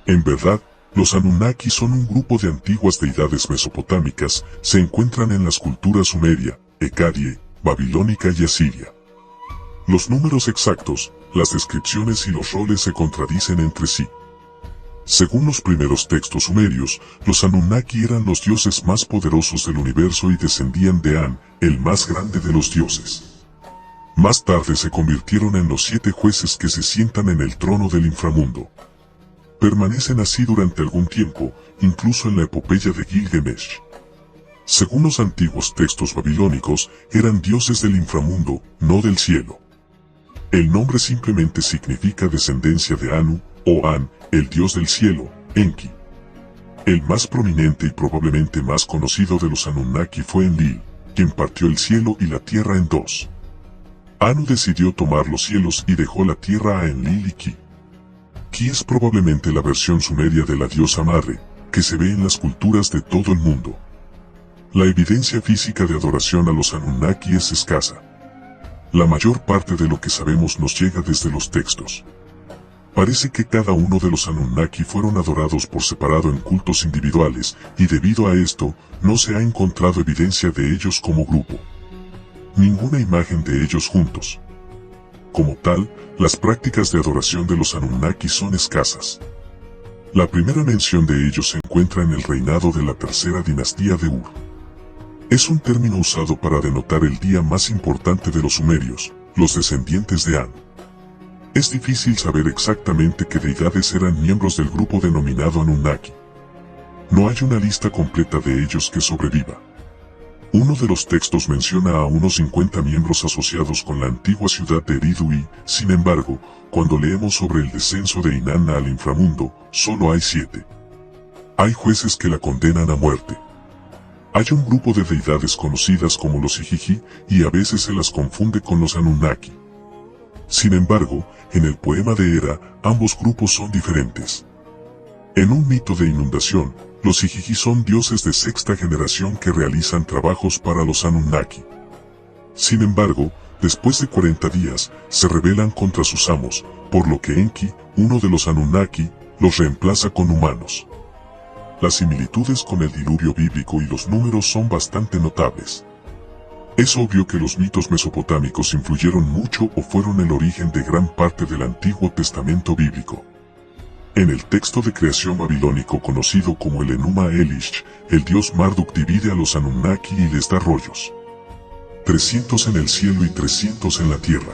En verdad, los Anunnaki son un grupo de antiguas deidades mesopotámicas, se encuentran en las culturas sumeria, ecadie, babilónica y asiria. Los números exactos, las descripciones y los roles se contradicen entre sí. Según los primeros textos sumerios, los Anunnaki eran los dioses más poderosos del universo y descendían de An, el más grande de los dioses. Más tarde se convirtieron en los 7 jueces que se sientan en el trono del inframundo. Permanecen así durante algún tiempo, incluso en la epopeya de Gilgamesh. Según los antiguos textos babilónicos, eran dioses del inframundo, no del cielo. El nombre simplemente significa descendencia de Anu, o An, el dios del cielo, Enki. El más prominente y probablemente más conocido de los Anunnaki fue Enlil, quien partió el cielo y la tierra en dos. Anu decidió tomar los cielos y dejó la tierra a Enlil y Ki. Ki es probablemente la versión sumeria de la diosa madre, que se ve en las culturas de todo el mundo. La evidencia física de adoración a los Anunnaki es escasa. La mayor parte de lo que sabemos nos llega desde los textos. Parece que cada uno de los Anunnaki fueron adorados por separado en cultos individuales, y debido a esto, no se ha encontrado evidencia de ellos como grupo. Ninguna imagen de ellos juntos. Como tal, las prácticas de adoración de los Anunnaki son escasas. La primera mención de ellos se encuentra en el reinado de la tercera dinastía de Ur. Es un término usado para denotar el día más importante de los sumerios, los descendientes de An. Es difícil saber exactamente qué deidades eran miembros del grupo denominado Anunnaki. No hay una lista completa de ellos que sobreviva. Uno de los textos menciona a unos 50 miembros asociados con la antigua ciudad de Eridu y, sin embargo, cuando leemos sobre el descenso de Inanna al inframundo, solo hay 7. Hay jueces que la condenan a muerte. Hay un grupo de deidades conocidas como los Igigi, y a veces se las confunde con los Anunnaki. Sin embargo, en el poema de Hera, ambos grupos son diferentes. En un mito de inundación, los Igigi son dioses de sexta generación que realizan trabajos para los Anunnaki. Sin embargo, después de 40 días, se rebelan contra sus amos, por lo que Enki, uno de los Anunnaki, los reemplaza con humanos. Las similitudes con el diluvio bíblico y los números son bastante notables. Es obvio que los mitos mesopotámicos influyeron mucho o fueron el origen de gran parte del Antiguo Testamento bíblico. En el texto de creación babilónico conocido como el Enuma Elish, el dios Marduk divide a los Anunnaki y les da rollos. 300 en el cielo y 300 en la tierra.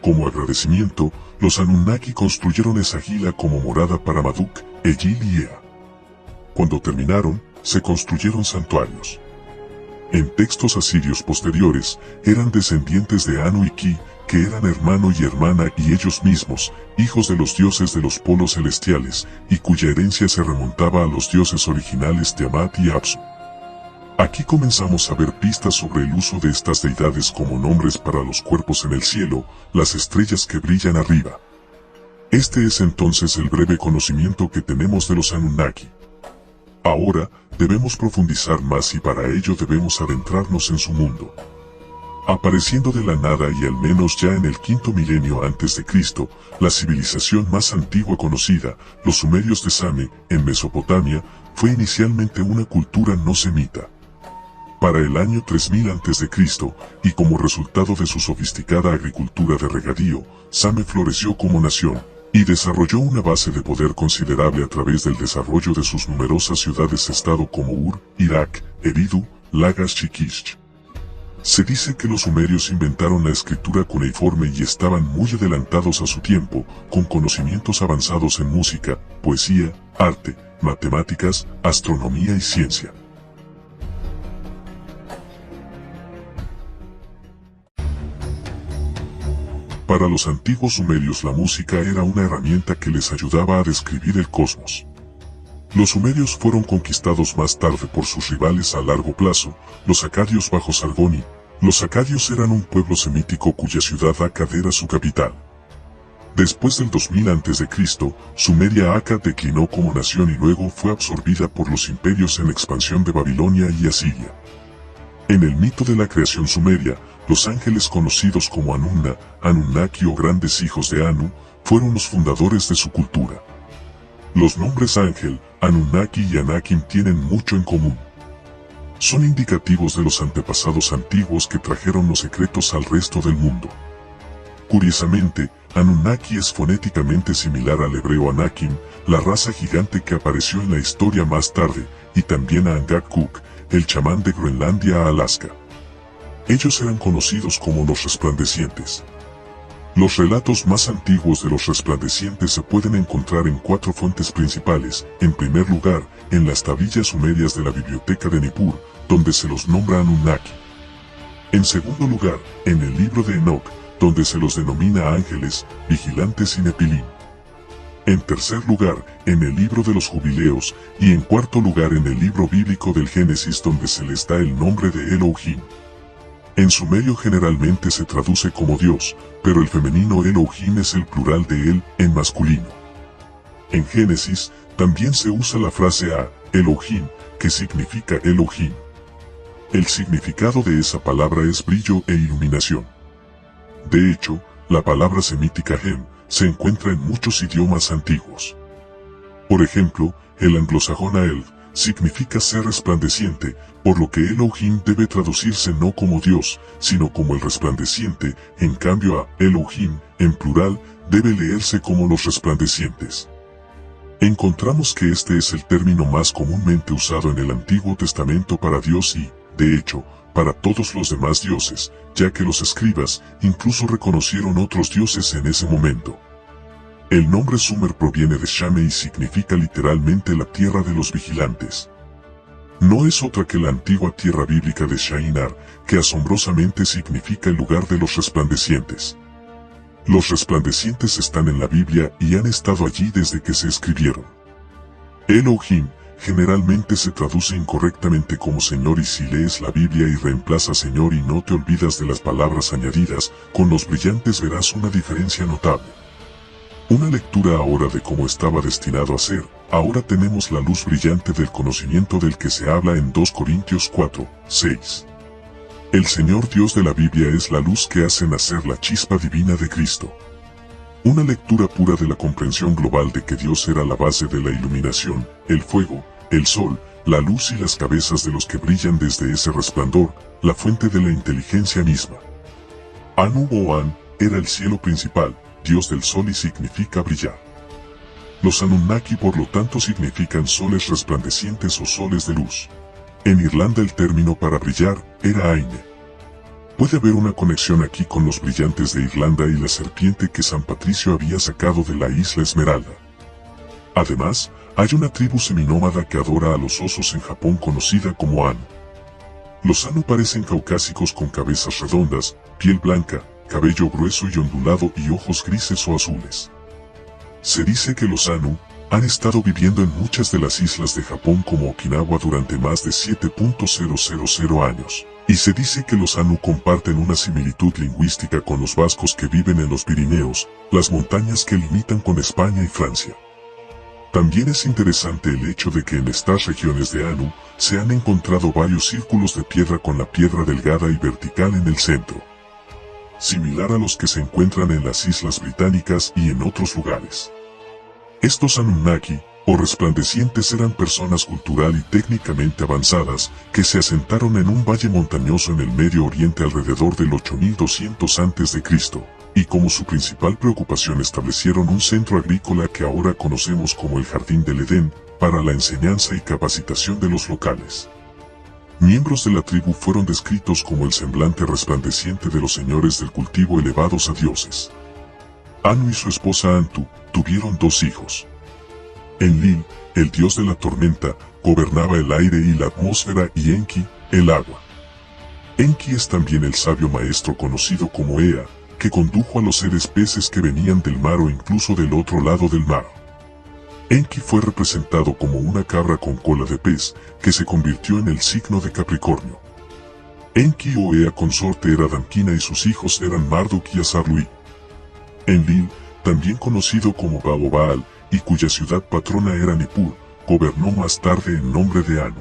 Como agradecimiento, los Anunnaki construyeron Esagila como morada para Marduk, Egil y Ea. Cuando terminaron, se construyeron santuarios. En textos asirios posteriores, eran descendientes de Anu y Ki, que eran hermano y hermana y ellos mismos, hijos de los dioses de los polos celestiales, y cuya herencia se remontaba a los dioses originales Tiamat y Apsu. Aquí comenzamos a ver pistas sobre el uso de estas deidades como nombres para los cuerpos en el cielo, las estrellas que brillan arriba. Este es entonces el breve conocimiento que tenemos de los Anunnaki. Ahora, debemos profundizar más y para ello debemos adentrarnos en su mundo. Apareciendo de la nada y al menos ya en el quinto milenio antes de Cristo, la civilización más antigua conocida, los sumerios de Same, en Mesopotamia, fue inicialmente una cultura no semita. Para el año 3000 a.C., y como resultado de su sofisticada agricultura de regadío, Same floreció como nación, y desarrolló una base de poder considerable a través del desarrollo de sus numerosas ciudades-estado como Ur, Irak, Eridu, Lagash y Kish. Se dice que los sumerios inventaron la escritura cuneiforme y estaban muy adelantados a su tiempo, con conocimientos avanzados en música, poesía, arte, matemáticas, astronomía y ciencia. Para los antiguos sumerios la música era una herramienta que les ayudaba a describir el cosmos. Los sumerios fueron conquistados más tarde por sus rivales a largo plazo, los acadios bajo Sargoni. Los acadios eran un pueblo semítico cuya ciudad Akkad era su capital. Después del 2000 a.C., Sumeria Akkad declinó como nación y luego fue absorbida por los imperios en expansión de Babilonia y Asiria. En el mito de la creación sumeria, los ángeles conocidos como Anunna, Anunnaki o grandes hijos de Anu, fueron los fundadores de su cultura. Los nombres Ángel, Anunnaki y Anakim tienen mucho en común. Son indicativos de los antepasados antiguos que trajeron los secretos al resto del mundo. Curiosamente, Anunnaki es fonéticamente similar al hebreo Anakim, la raza gigante que apareció en la historia más tarde, y también a Angak Cook, el chamán de Groenlandia a Alaska. Ellos eran conocidos como los resplandecientes. Los relatos más antiguos de los resplandecientes se pueden encontrar en 4 fuentes principales. En primer lugar, en las tablillas sumerias de la biblioteca de Nippur, donde se los nombra Anunnaki. En segundo lugar, en el libro de Enoch, donde se los denomina ángeles, vigilantes y nepilim. En tercer lugar, en el libro de los jubileos, y en cuarto lugar en el libro bíblico del Génesis, donde se les da el nombre de Elohim. En sumerio generalmente se traduce como Dios, pero el femenino Elohim es el plural de él en masculino. En Génesis, también se usa la frase a Elohim, que significa Elohim. El significado de esa palabra es brillo e iluminación. De hecho, la palabra semítica Hem se encuentra en muchos idiomas antiguos. Por ejemplo, el anglosajón Ael significa ser resplandeciente, por lo que Elohim debe traducirse no como Dios, sino como el resplandeciente. En cambio a Elohim, en plural, debe leerse como los resplandecientes. Encontramos que este es el término más comúnmente usado en el Antiguo Testamento para Dios y, de hecho, para todos los demás dioses, ya que los escribas incluso reconocieron otros dioses en ese momento. El nombre Sumer proviene de Shame y significa literalmente la tierra de los vigilantes. No es otra que la antigua tierra bíblica de Shinar, que asombrosamente significa el lugar de los resplandecientes. Los resplandecientes están en la Biblia y han estado allí desde que se escribieron. Elohim generalmente se traduce incorrectamente como Señor, y si lees la Biblia y reemplaza Señor y no te olvidas de las palabras añadidas, con los brillantes verás una diferencia notable. Una lectura ahora de cómo estaba destinado a ser. Ahora tenemos la luz brillante del conocimiento del que se habla en 2 Corintios 4, 6. El Señor Dios de la Biblia es la luz que hace nacer la chispa divina de Cristo. Una lectura pura de la comprensión global de que Dios era la base de la iluminación, el fuego, el sol, la luz y las cabezas de los que brillan desde ese resplandor, la fuente de la inteligencia misma. Anu o An era el cielo principal, Dios del sol, y significa brillar. Los Anunnaki por lo tanto significan soles resplandecientes o soles de luz. En Irlanda el término para brillar era Aine. Puede haber una conexión aquí con los brillantes de Irlanda y la serpiente que San Patricio había sacado de la isla Esmeralda. Además, hay una tribu seminómada que adora a los osos en Japón conocida como Anu. Los Anu parecen caucásicos con cabezas redondas, piel blanca, cabello grueso y ondulado y ojos grises o azules. Se dice que los Anu han estado viviendo en muchas de las islas de Japón como Okinawa durante más de 7.000 años, y se dice que los Anu comparten una similitud lingüística con los vascos que viven en los Pirineos, las montañas que limitan con España y Francia. También es interesante el hecho de que en estas regiones de Anu se han encontrado varios círculos de piedra con la piedra delgada y vertical en el centro, similar a los que se encuentran en las Islas Británicas y en otros lugares. Estos Anunnaki, o resplandecientes, eran personas cultural y técnicamente avanzadas, que se asentaron en un valle montañoso en el Medio Oriente alrededor del 8200 a.C., y como su principal preocupación establecieron un centro agrícola que ahora conocemos como el Jardín del Edén, para la enseñanza y capacitación de los locales. Miembros de la tribu fueron descritos como el semblante resplandeciente de los señores del cultivo elevados a dioses. Anu y su esposa Antu tuvieron 2 hijos. Enlil, el dios de la tormenta, gobernaba el aire y la atmósfera, y Enki, el agua. Enki es también el sabio maestro conocido como Ea, que condujo a los seres peces que venían del mar o incluso del otro lado del mar. Enki fue representado como una cabra con cola de pez, que se convirtió en el signo de Capricornio. Enki o Ea consorte era Damkina y sus hijos eran Marduk y Asarluí. Enlil, también conocido como Baal, y cuya ciudad patrona era Nippur, gobernó más tarde en nombre de Anu.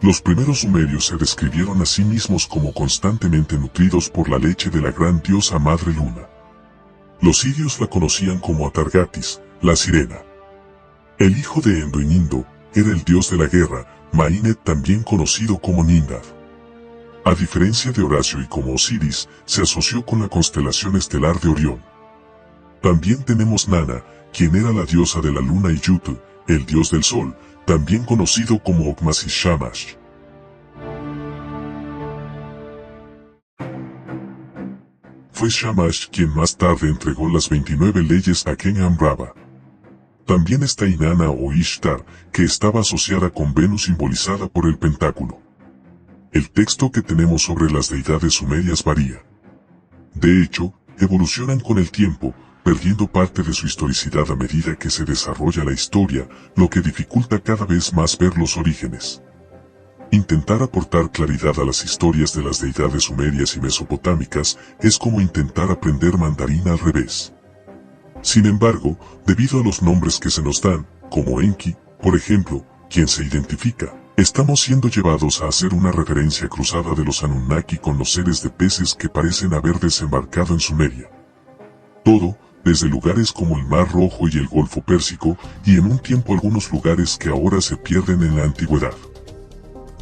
Los primeros sumerios se describieron a sí mismos como constantemente nutridos por la leche de la gran diosa Madre Luna. Los sirios la conocían como Atargatis, la sirena. El hijo de Endo y Nindo era el dios de la guerra, Mainet, también conocido como Nimrod. A diferencia de Horacio y como Osiris, se asoció con la constelación estelar de Orión. También tenemos Nana, quien era la diosa de la luna, y Yutu, el dios del sol, también conocido como Okmas y Shamash. Fue Shamash quien más tarde entregó las 29 leyes a Ken Amrava. También está Inanna o Ishtar, que estaba asociada con Venus simbolizada por el pentáculo. El texto que tenemos sobre las deidades sumerias varía. De hecho, evolucionan con el tiempo, perdiendo parte de su historicidad a medida que se desarrolla la historia, lo que dificulta cada vez más ver los orígenes. Intentar aportar claridad a las historias de las deidades sumerias y mesopotámicas es como intentar aprender mandarín al revés. Sin embargo, debido a los nombres que se nos dan, como Enki, por ejemplo, quien se identifica, estamos siendo llevados a hacer una referencia cruzada de los Anunnaki con los seres de peces que parecen haber desembarcado en Sumeria. Todo, desde lugares como el Mar Rojo y el Golfo Pérsico, y en un tiempo algunos lugares que ahora se pierden en la antigüedad.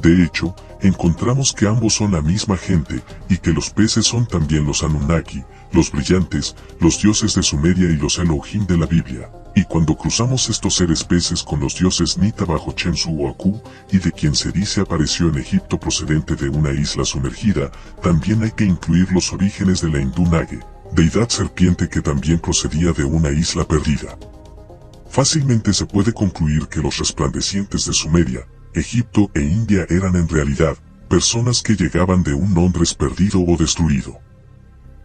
De hecho, encontramos que ambos son la misma gente, y que los peces son también los Anunnaki, los brillantes, los dioses de Sumeria y los Elohim de la Biblia. Y cuando cruzamos estos seres peces con los dioses Nita bajo Chemsu o Aku, y de quien se dice apareció en Egipto procedente de una isla sumergida, también hay que incluir los orígenes de la hindú Nage, deidad serpiente que también procedía de una isla perdida. Fácilmente se puede concluir que los resplandecientes de Sumeria, Egipto e India eran en realidad personas que llegaban de un Londres perdido o destruido.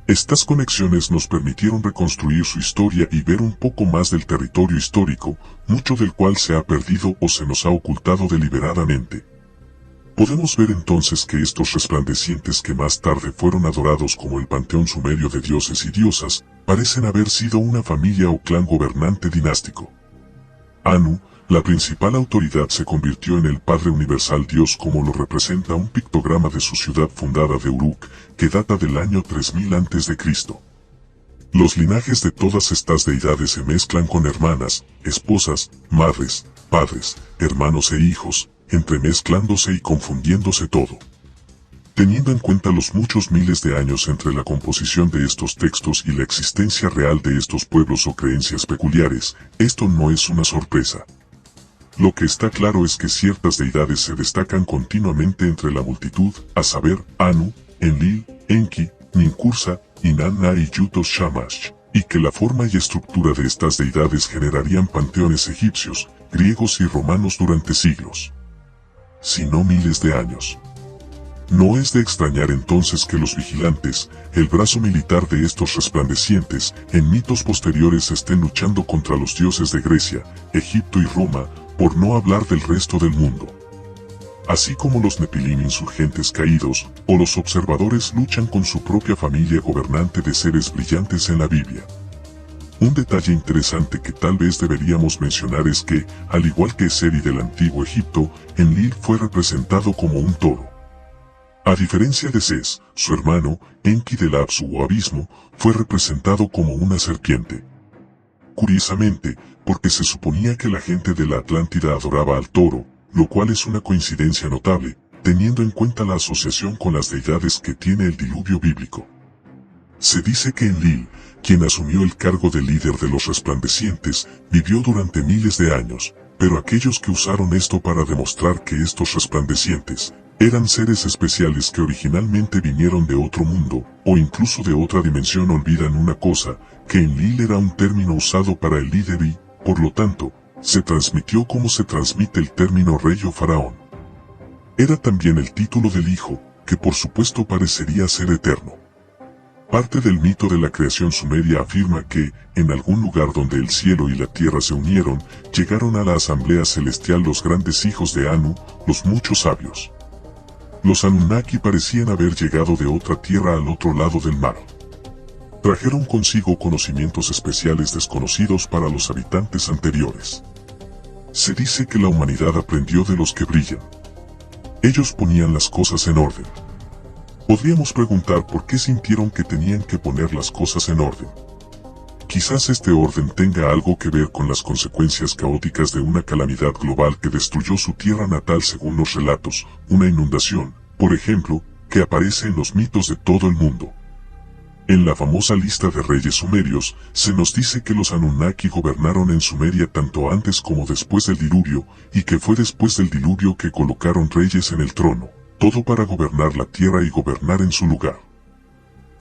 Estas conexiones nos permitieron reconstruir su historia y ver un poco más del territorio histórico, mucho del cual se ha perdido o se nos ha ocultado deliberadamente. Podemos ver entonces que estos resplandecientes que más tarde fueron adorados como el panteón sumerio de dioses y diosas, parecen haber sido una familia o clan gobernante dinástico. Anu, la principal autoridad, se convirtió en el Padre Universal Dios como lo representa un pictograma de su ciudad fundada de Uruk, que data del año 3000 a.C. Los linajes de todas estas deidades se mezclan con hermanas, esposas, madres, padres, hermanos e hijos, entremezclándose y confundiéndose todo. Teniendo en cuenta los muchos miles de años entre la composición de estos textos y la existencia real de estos pueblos o creencias peculiares, esto no es una sorpresa. Lo que está claro es que ciertas deidades se destacan continuamente entre la multitud, a saber, Anu, Enlil, Enki, Ninkursa, Inanna y Yutos Shamash, y que la forma y estructura de estas deidades generarían panteones egipcios, griegos y romanos durante siglos, si no miles de años. No es de extrañar entonces que los vigilantes, el brazo militar de estos resplandecientes, en mitos posteriores estén luchando contra los dioses de Grecia, Egipto y Roma, por no hablar del resto del mundo. Así como los Nepilim insurgentes caídos, o los observadores luchan con su propia familia gobernante de seres brillantes en la Biblia. Un detalle interesante que tal vez deberíamos mencionar es que, al igual que Seri del antiguo Egipto, Enlil fue representado como un toro. A diferencia de Ses, su hermano, Enki del Apsu o abismo, fue representado como una serpiente. Curiosamente, porque se suponía que la gente de la Atlántida adoraba al toro, lo cual es una coincidencia notable, teniendo en cuenta la asociación con las deidades que tiene el diluvio bíblico. Se dice que Enlil, quien asumió el cargo de líder de los resplandecientes, vivió durante miles de años, pero aquellos que usaron esto para demostrar que estos resplandecientes eran seres especiales que originalmente vinieron de otro mundo, o incluso de otra dimensión, olvidan una cosa, que Enlil era un término usado para el líder y, por lo tanto, se transmitió como se transmite el término rey o faraón. Era también el título del hijo, que por supuesto parecería ser eterno. Parte del mito de la creación sumeria afirma que, en algún lugar donde el cielo y la tierra se unieron, llegaron a la asamblea celestial los grandes hijos de Anu, los muchos sabios. Los Anunnaki parecían haber llegado de otra tierra al otro lado del mar. Trajeron consigo conocimientos especiales desconocidos para los habitantes anteriores. Se dice que la humanidad aprendió de los que brillan. Ellos ponían las cosas en orden. Podríamos preguntar por qué sintieron que tenían que poner las cosas en orden. Quizás este orden tenga algo que ver con las consecuencias caóticas de una calamidad global que destruyó su tierra natal según los relatos, una inundación, por ejemplo, que aparece en los mitos de todo el mundo. En la famosa lista de reyes sumerios, se nos dice que los Anunnaki gobernaron en Sumeria tanto antes como después del diluvio, y que fue después del diluvio que colocaron reyes en el trono, todo para gobernar la tierra y gobernar en su lugar.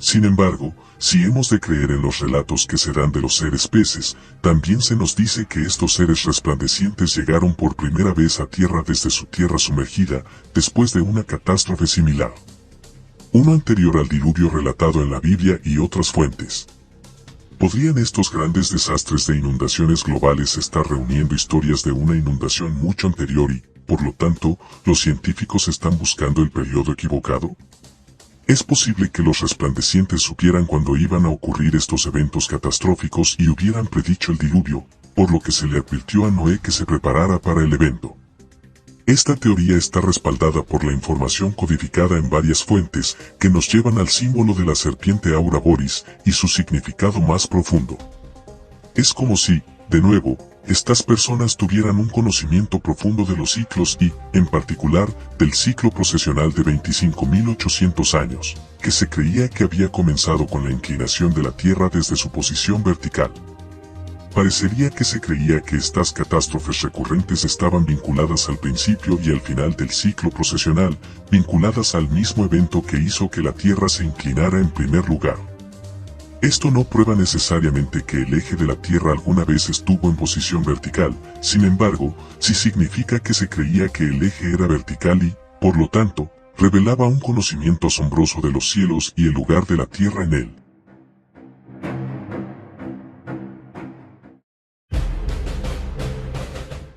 Sin embargo, si hemos de creer en los relatos que se dan de los seres peces, también se nos dice que estos seres resplandecientes llegaron por primera vez a tierra desde su tierra sumergida, después de una catástrofe similar. Uno anterior al diluvio relatado en la Biblia y otras fuentes. ¿Podrían estos grandes desastres de inundaciones globales estar reuniendo historias de una inundación mucho anterior y, por lo tanto, los científicos están buscando el periodo equivocado? Es posible que los resplandecientes supieran cuándo iban a ocurrir estos eventos catastróficos y hubieran predicho el diluvio, por lo que se le advirtió a Noé que se preparara para el evento. Esta teoría está respaldada por la información codificada en varias fuentes que nos llevan al símbolo de la serpiente Aura Boris y su significado más profundo. Es como si, de nuevo, estas personas tuvieran un conocimiento profundo de los ciclos y, en particular, del ciclo procesional de 25.800 años, que se creía que había comenzado con la inclinación de la Tierra desde su posición vertical. Parecería que se creía que estas catástrofes recurrentes estaban vinculadas al principio y al final del ciclo procesional, vinculadas al mismo evento que hizo que la Tierra se inclinara en primer lugar. Esto no prueba necesariamente que el eje de la Tierra alguna vez estuvo en posición vertical, sin embargo, sí significa que se creía que el eje era vertical y, por lo tanto, revelaba un conocimiento asombroso de los cielos y el lugar de la Tierra en él.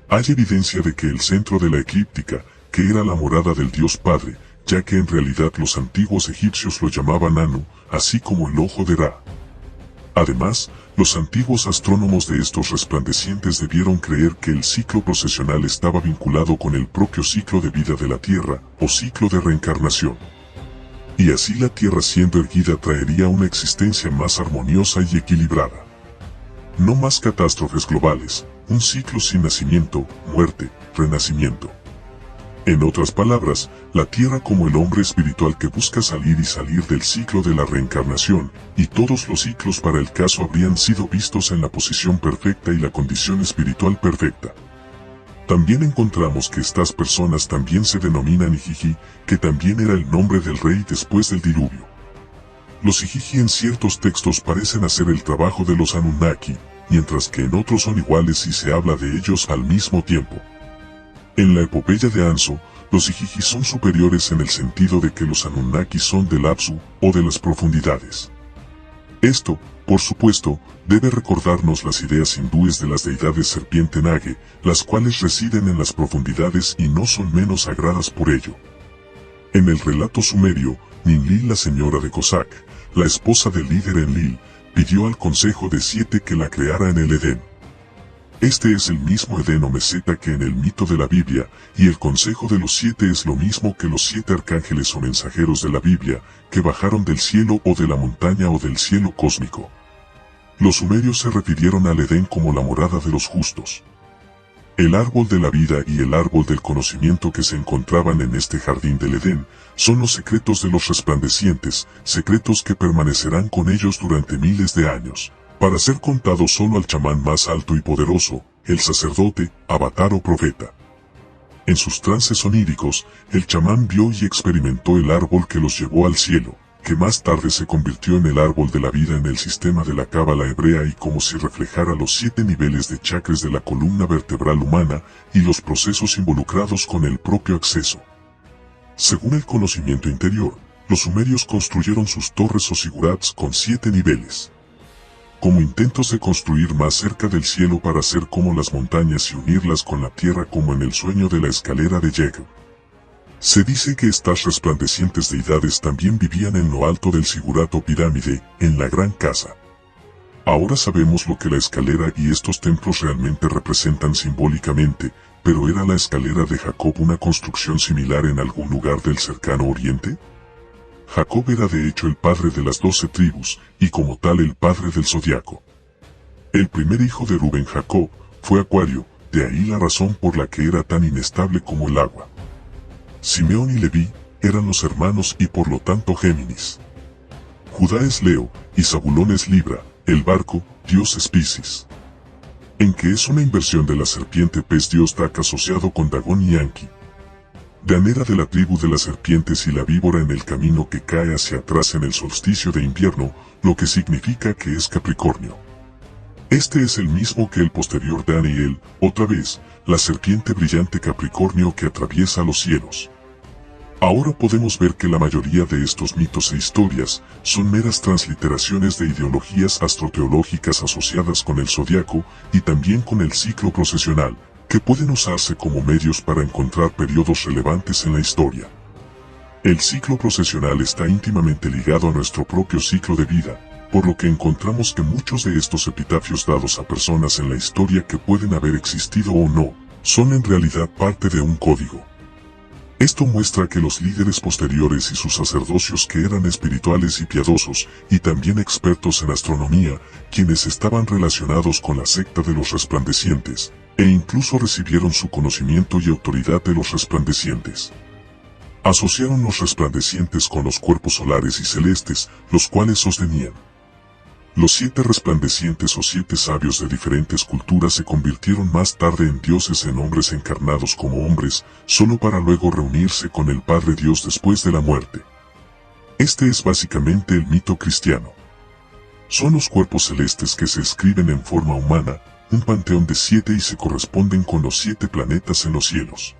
Hay evidencia de que el centro de la eclíptica, que era la morada del Dios Padre, ya que en realidad los antiguos egipcios lo llamaban Anu, así como el ojo de Ra. Además, los antiguos astrónomos de estos resplandecientes debieron creer que el ciclo procesional estaba vinculado con el propio ciclo de vida de la Tierra, o ciclo de reencarnación. Y así la Tierra siendo erguida traería una existencia más armoniosa y equilibrada. No más catástrofes globales, un ciclo sin nacimiento, muerte, renacimiento. En otras palabras, la Tierra como el hombre espiritual que busca salir y salir del ciclo de la reencarnación, y todos los ciclos para el caso habrían sido vistos en la posición perfecta y la condición espiritual perfecta. También encontramos que estas personas también se denominan Igigi, que también era el nombre del rey después del diluvio. Los Igigi en ciertos textos parecen hacer el trabajo de los Anunnaki, mientras que en otros son iguales y se habla de ellos al mismo tiempo. En la epopeya de Anso, los Igigi son superiores en el sentido de que los Anunnaki son del Apsu, o de las profundidades. Esto, por supuesto, debe recordarnos las ideas hindúes de las deidades serpiente Nage, las cuales residen en las profundidades y no son menos sagradas por ello. En el relato sumerio, Ninlil, la señora de Cossack, la esposa del líder Enlil, pidió al Consejo de Siete que la creara en el Edén. Este es el mismo Edén o meseta que en el mito de la Biblia, y el Consejo de los Siete es lo mismo que los 7 arcángeles o mensajeros de la Biblia, que bajaron del cielo o de la montaña o del cielo cósmico. Los sumerios se refirieron al Edén como la morada de los justos. El árbol de la vida y el árbol del conocimiento que se encontraban en este jardín del Edén, son los secretos de los resplandecientes, secretos que permanecerán con ellos durante miles de años, para ser contados solo al chamán más alto y poderoso, el sacerdote, avatar o profeta. En sus trances oníricos, el chamán vio y experimentó el árbol que los llevó al cielo, que más tarde se convirtió en el árbol de la vida en el sistema de la cábala hebrea y como si reflejara los 7 niveles de chakras de la columna vertebral humana y los procesos involucrados con el propio acceso. Según el conocimiento interior, los sumerios construyeron sus torres o zigurats con 7 niveles, como intentos de construir más cerca del cielo para hacer como las montañas y unirlas con la tierra como en el sueño de la escalera de Jacob. Se dice que estas resplandecientes deidades también vivían en lo alto del zigurat o pirámide, en la gran casa. Ahora sabemos lo que la escalera y estos templos realmente representan simbólicamente, pero ¿era la escalera de Jacob una construcción similar en algún lugar del cercano oriente? Jacob era de hecho el padre de las 12 tribus, y como tal el padre del zodiaco. El primer hijo de Rubén, Jacob, fue Acuario, de ahí la razón por la que era tan inestable como el agua. Simeón y Leví eran los hermanos y por lo tanto Géminis. Judá es Leo, y Zabulón es Libra, el barco, Dios es Piscis. En que es una inversión de la serpiente pez Dios Dak asociado con Dagón y Anki. Danera de la tribu de las serpientes y la víbora en el camino que cae hacia atrás en el solsticio de invierno, lo que significa que es Capricornio. Este es el mismo que el posterior Daniel, otra vez, la serpiente brillante Capricornio que atraviesa los cielos. Ahora podemos ver que la mayoría de estos mitos e historias son meras transliteraciones de ideologías astroteológicas asociadas con el zodiaco y también con el ciclo procesional, que pueden usarse como medios para encontrar periodos relevantes en la historia. El ciclo procesional está íntimamente ligado a nuestro propio ciclo de vida, por lo que encontramos que muchos de estos epitafios dados a personas en la historia que pueden haber existido o no, son en realidad parte de un código. Esto muestra que los líderes posteriores y sus sacerdocios que eran espirituales y piadosos, y también expertos en astronomía, quienes estaban relacionados con la secta de los resplandecientes, e incluso recibieron su conocimiento y autoridad de los resplandecientes. Asociaron los resplandecientes con los cuerpos solares y celestes, los cuales sostenían. Los 7 resplandecientes o 7 sabios de diferentes culturas se convirtieron más tarde en dioses en hombres encarnados como hombres, solo para luego reunirse con el Padre Dios después de la muerte. Este es básicamente el mito cristiano. Son los cuerpos celestes que se escriben en forma humana, un panteón de 7 y se corresponden con los 7 planetas en los cielos.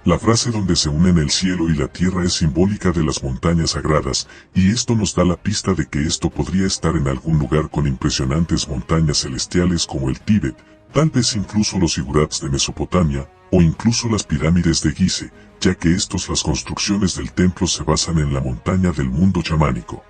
La frase donde se unen el cielo y la tierra es simbólica de las montañas sagradas, y esto nos da la pista de que esto podría estar en algún lugar con impresionantes montañas celestiales como el Tíbet, tal vez incluso los zigurats de Mesopotamia, o incluso las pirámides de Gizeh, ya que las construcciones del templo se basan en la montaña del mundo chamánico.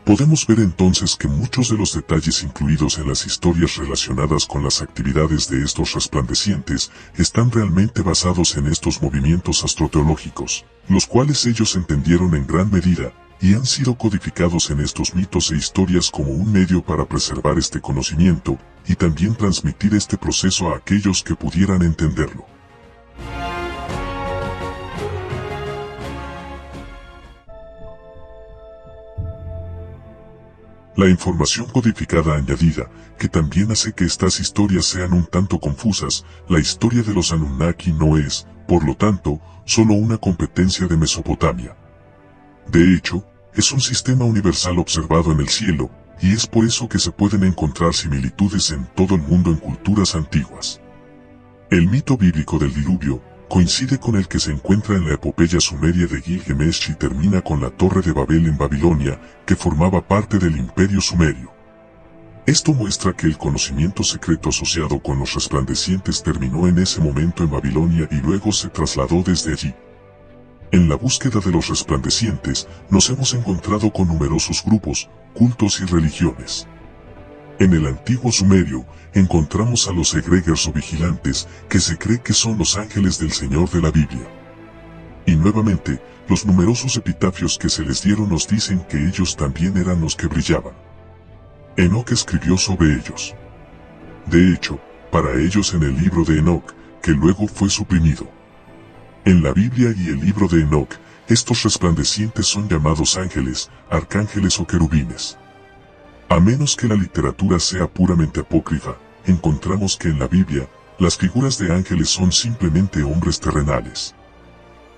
Podemos ver entonces que muchos de los detalles incluidos en las historias relacionadas con las actividades de estos resplandecientes están realmente basados en estos movimientos astroteológicos, los cuales ellos entendieron en gran medida, y han sido codificados en estos mitos e historias como un medio para preservar este conocimiento, y también transmitir este proceso a aquellos que pudieran entenderlo. La información codificada añadida, que también hace que estas historias sean un tanto confusas, la historia de los Anunnaki no es, por lo tanto, solo una competencia de Mesopotamia. De hecho, es un sistema universal observado en el cielo, y es por eso que se pueden encontrar similitudes en todo el mundo en culturas antiguas. El mito bíblico del diluvio coincide con el que se encuentra en la epopeya sumeria de Gilgamesh y termina con la Torre de Babel en Babilonia, que formaba parte del imperio sumerio. Esto muestra que el conocimiento secreto asociado con los resplandecientes terminó en ese momento en Babilonia y luego se trasladó desde allí. En la búsqueda de los resplandecientes, nos hemos encontrado con numerosos grupos, cultos y religiones. En el antiguo Sumerio, encontramos a los egregores o vigilantes, que se cree que son los ángeles del Señor de la Biblia. Y nuevamente, los numerosos epitafios que se les dieron nos dicen que ellos también eran los que brillaban. Enoc escribió sobre ellos. De hecho, para ellos en el libro de Enoc, que luego fue suprimido. En la Biblia y el libro de Enoc, estos resplandecientes son llamados ángeles, arcángeles o querubines. A menos que la literatura sea puramente apócrifa, encontramos que en la Biblia, las figuras de ángeles son simplemente hombres terrenales.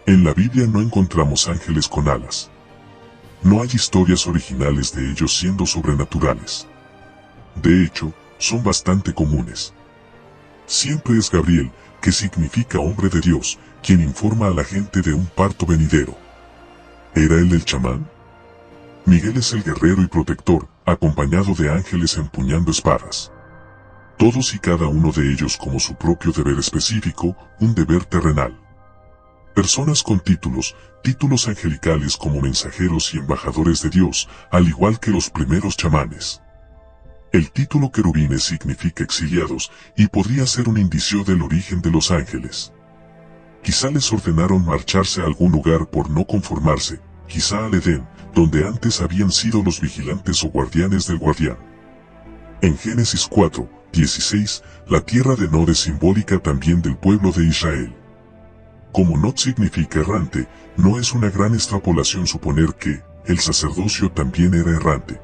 En la Biblia no encontramos ángeles con alas. No hay historias originales de ellos siendo sobrenaturales. De hecho, son bastante comunes. Siempre es Gabriel, que significa hombre de Dios, quien informa a la gente de un parto venidero. ¿Era él el chamán? Miguel es el guerrero y protector, acompañado de ángeles empuñando espadas. Todos y cada uno de ellos como su propio deber específico, un deber terrenal. Personas con títulos angelicales como mensajeros y embajadores de Dios, al igual que los primeros chamanes. El título querubines significa exiliados, y podría ser un indicio del origen de los ángeles. Quizá les ordenaron marcharse a algún lugar por no conformarse, quizá al Edén, donde antes habían sido los vigilantes o guardianes del guardián. En Génesis 4:16, la tierra de Nod es simbólica también del pueblo de Israel. Como Nod significa errante, no es una gran extrapolación suponer que el sacerdocio también era errante.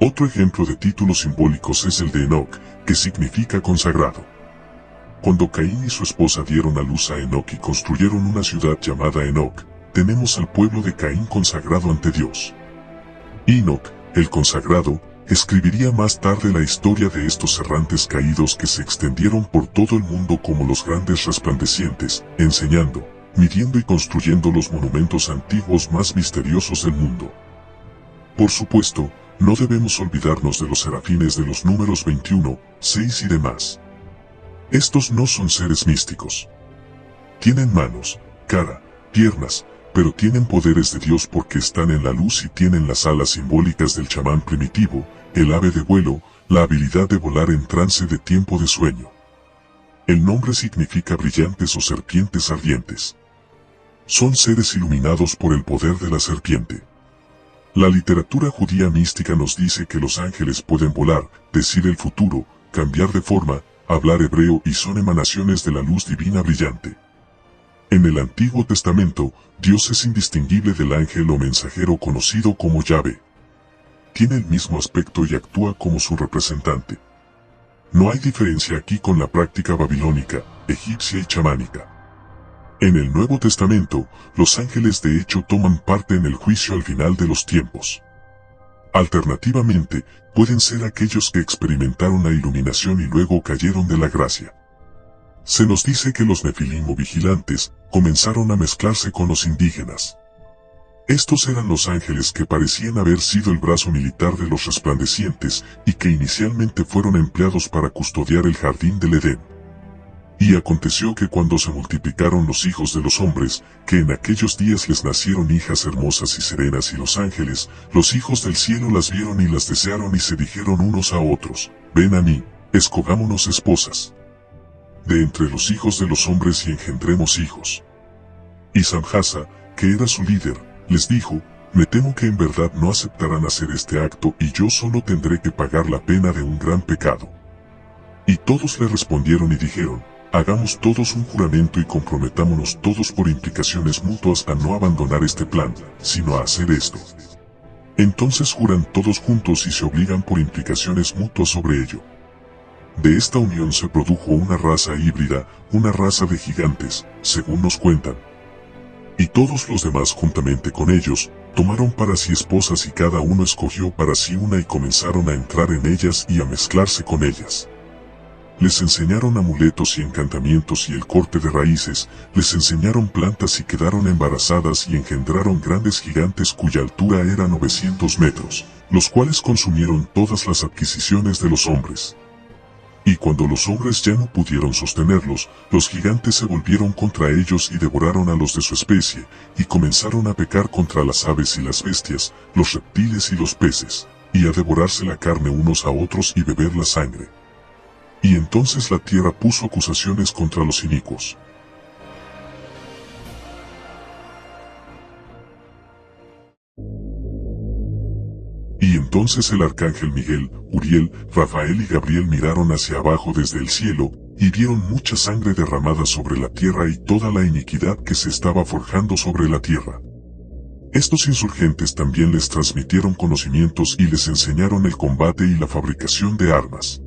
Otro ejemplo de títulos simbólicos es el de Enoc, que significa consagrado. Cuando Caín y su esposa dieron a luz a Enoc y construyeron una ciudad llamada Enoc, tenemos al pueblo de Caín consagrado ante Dios. Enoc, el consagrado, escribiría más tarde la historia de estos errantes caídos que se extendieron por todo el mundo como los grandes resplandecientes, enseñando, midiendo y construyendo los monumentos antiguos más misteriosos del mundo. Por supuesto, no debemos olvidarnos de los serafines de los números 21, 6 y demás. Estos no son seres místicos. Tienen manos, cara, piernas, pero tienen poderes de Dios porque están en la luz y tienen las alas simbólicas del chamán primitivo, el ave de vuelo, la habilidad de volar en trance de tiempo de sueño. El nombre significa brillantes o serpientes ardientes. Son seres iluminados por el poder de la serpiente. La literatura judía mística nos dice que los ángeles pueden volar, decir el futuro, cambiar de forma, hablar hebreo y son emanaciones de la luz divina brillante. En el Antiguo Testamento, Dios es indistinguible del ángel o mensajero conocido como Yahvé. Tiene el mismo aspecto y actúa como su representante. No hay diferencia aquí con la práctica babilónica, egipcia y chamánica. En el Nuevo Testamento, los ángeles de hecho toman parte en el juicio al final de los tiempos. Alternativamente, pueden ser aquellos que experimentaron la iluminación y luego cayeron de la gracia. Se nos dice que los nefilim o vigilantes comenzaron a mezclarse con los indígenas. Estos eran los ángeles que parecían haber sido el brazo militar de los resplandecientes y que inicialmente fueron empleados para custodiar el jardín del Edén. Y aconteció que cuando se multiplicaron los hijos de los hombres, que en aquellos días les nacieron hijas hermosas y serenas y los ángeles, los hijos del cielo las vieron y las desearon y se dijeron unos a otros, ven a mí, escogámonos esposas de entre los hijos de los hombres y engendremos hijos. Y Samjasa, que era su líder, les dijo, me temo que en verdad no aceptarán hacer este acto y yo solo tendré que pagar la pena de un gran pecado. Y todos le respondieron y dijeron, hagamos todos un juramento y comprometámonos todos por implicaciones mutuas a no abandonar este plan, sino a hacer esto. Entonces juran todos juntos y se obligan por implicaciones mutuas sobre ello. De esta unión se produjo una raza híbrida, una raza de gigantes, según nos cuentan. Y todos los demás juntamente con ellos, tomaron para sí esposas y cada uno escogió para sí una y comenzaron a entrar en ellas y a mezclarse con ellas. Les enseñaron amuletos y encantamientos y el corte de raíces, les enseñaron plantas y quedaron embarazadas y engendraron grandes gigantes cuya altura era 900 metros, los cuales consumieron todas las adquisiciones de los hombres. Y cuando los hombres ya no pudieron sostenerlos, los gigantes se volvieron contra ellos y devoraron a los de su especie, y comenzaron a pecar contra las aves y las bestias, los reptiles y los peces, y a devorarse la carne unos a otros y beber la sangre. Y entonces la tierra puso acusaciones contra los inicuos. Y entonces el arcángel Miguel, Uriel, Rafael y Gabriel miraron hacia abajo desde el cielo, y vieron mucha sangre derramada sobre la tierra y toda la iniquidad que se estaba forjando sobre la tierra. Estos insurgentes también les transmitieron conocimientos y les enseñaron el combate y la fabricación de armas.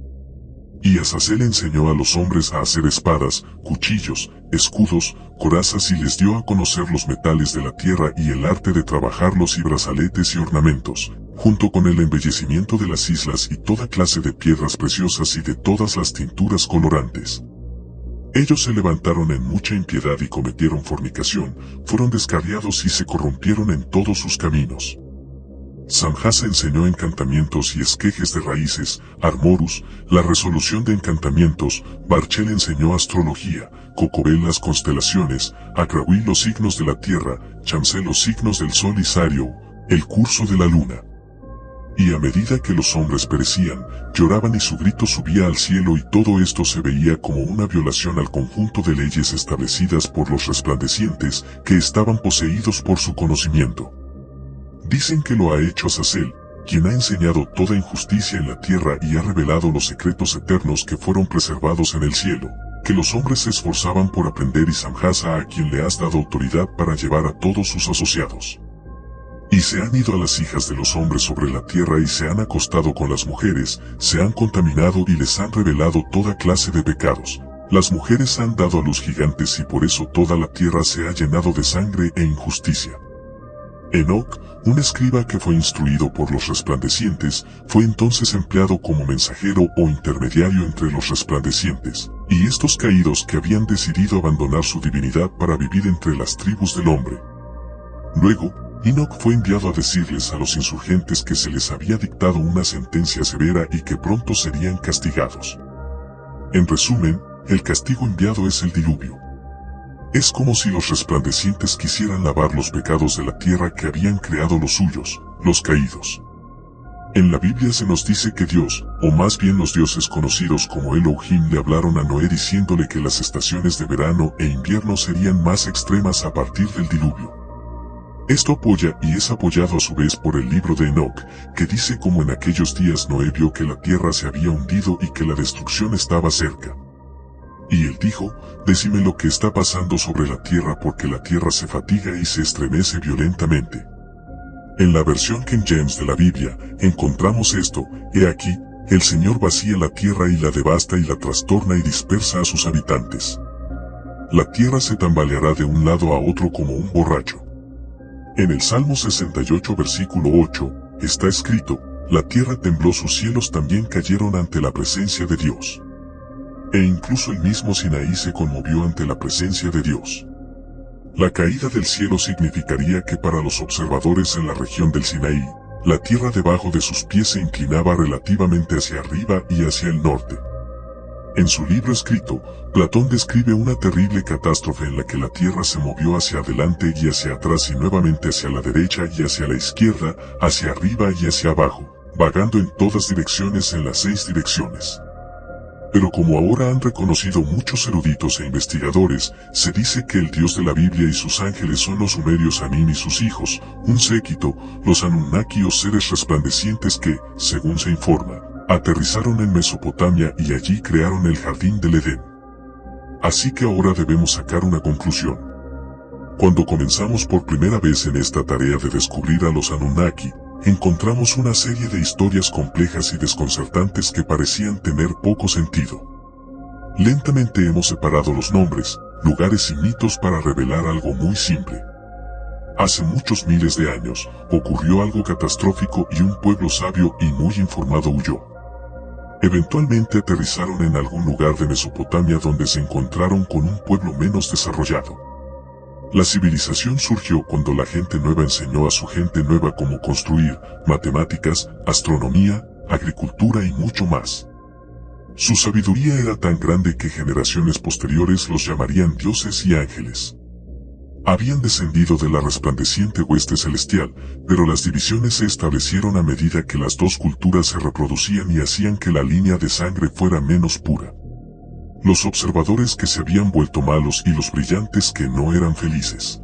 Y Azazel enseñó a los hombres a hacer espadas, cuchillos, escudos, corazas y les dio a conocer los metales de la tierra y el arte de trabajarlos y brazaletes y ornamentos, junto con el embellecimiento de las islas y toda clase de piedras preciosas y de todas las tinturas colorantes. Ellos se levantaron en mucha impiedad y cometieron fornicación, fueron descarriados y se corrompieron en todos sus caminos. Samjasa enseñó encantamientos y esquejes de raíces, Armorus, la resolución de encantamientos, Barchel enseñó astrología, Cocobel las constelaciones, Acrahui los signos de la tierra, Chamsel los signos del sol y Sario, el curso de la luna. Y a medida que los hombres perecían, lloraban y su grito subía al cielo y todo esto se veía como una violación al conjunto de leyes establecidas por los resplandecientes que estaban poseídos por su conocimiento. Dicen que lo ha hecho Azazel, quien ha enseñado toda injusticia en la tierra y ha revelado los secretos eternos que fueron preservados en el cielo, que los hombres se esforzaban por aprender, y Samjasa, a quien le has dado autoridad para llevar a todos sus asociados. Y se han ido a las hijas de los hombres sobre la tierra y se han acostado con las mujeres, se han contaminado y les han revelado toda clase de pecados. Las mujeres han dado a luz gigantes y por eso toda la tierra se ha llenado de sangre e injusticia. Enoc, un escriba que fue instruido por los resplandecientes, fue entonces empleado como mensajero o intermediario entre los resplandecientes, y estos caídos que habían decidido abandonar su divinidad para vivir entre las tribus del hombre. Luego, Enoc fue enviado a decirles a los insurgentes que se les había dictado una sentencia severa y que pronto serían castigados. En resumen, el castigo enviado es el diluvio. Es como si los resplandecientes quisieran lavar los pecados de la tierra que habían creado los suyos, los caídos. En la Biblia se nos dice que Dios, o más bien los dioses conocidos como Elohim, le hablaron a Noé diciéndole que las estaciones de verano e invierno serían más extremas a partir del diluvio. Esto apoya y es apoyado a su vez por el libro de Enoc, que dice como en aquellos días Noé vio que la tierra se había hundido y que la destrucción estaba cerca. Y él dijo, decime lo que está pasando sobre la tierra porque la tierra se fatiga y se estremece violentamente. En la versión King James de la Biblia, encontramos esto, he aquí, el Señor vacía la tierra y la devasta y la trastorna y dispersa a sus habitantes. La tierra se tambaleará de un lado a otro como un borracho. En el Salmo 68 versículo 8, está escrito, la tierra tembló, sus cielos también cayeron ante la presencia de Dios. E incluso el mismo Sinaí se conmovió ante la presencia de Dios. La caída del cielo significaría que para los observadores en la región del Sinaí, la tierra debajo de sus pies se inclinaba relativamente hacia arriba y hacia el norte. En su libro escrito, Platón describe una terrible catástrofe en la que la tierra se movió hacia adelante y hacia atrás y nuevamente hacia la derecha y hacia la izquierda, hacia arriba y hacia abajo, vagando en todas direcciones en las 6 direcciones. Pero como ahora han reconocido muchos eruditos e investigadores, se dice que el Dios de la Biblia y sus ángeles son los sumerios Anim y sus hijos, un séquito, los Anunnaki o seres resplandecientes que, según se informa, aterrizaron en Mesopotamia y allí crearon el jardín del Edén. Así que ahora debemos sacar una conclusión. Cuando comenzamos por primera vez en esta tarea de descubrir a los Anunnaki, encontramos una serie de historias complejas y desconcertantes que parecían tener poco sentido. Lentamente hemos separado los nombres, lugares y mitos para revelar algo muy simple. Hace muchos miles de años, ocurrió algo catastrófico y un pueblo sabio y muy informado huyó. Eventualmente aterrizaron en algún lugar de Mesopotamia donde se encontraron con un pueblo menos desarrollado. La civilización surgió cuando la gente nueva enseñó a su gente nueva cómo construir, matemáticas, astronomía, agricultura y mucho más. Su sabiduría era tan grande que generaciones posteriores los llamarían dioses y ángeles. Habían descendido de la resplandeciente hueste celestial, pero las divisiones se establecieron a medida que las dos culturas se reproducían y hacían que la línea de sangre fuera menos pura. Los observadores que se habían vuelto malos y los brillantes que no eran felices.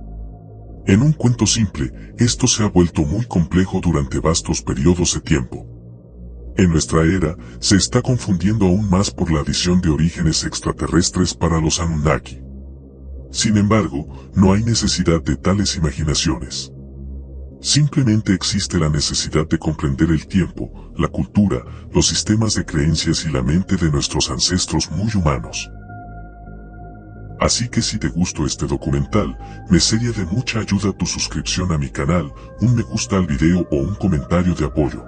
En un cuento simple, esto se ha vuelto muy complejo durante vastos periodos de tiempo. En nuestra era, se está confundiendo aún más por la adición de orígenes extraterrestres para los Anunnaki. Sin embargo, no hay necesidad de tales imaginaciones. Simplemente existe la necesidad de comprender el tiempo, la cultura, los sistemas de creencias y la mente de nuestros ancestros muy humanos. Así que si te gustó este documental, me sería de mucha ayuda tu suscripción a mi canal, un me gusta al video o un comentario de apoyo.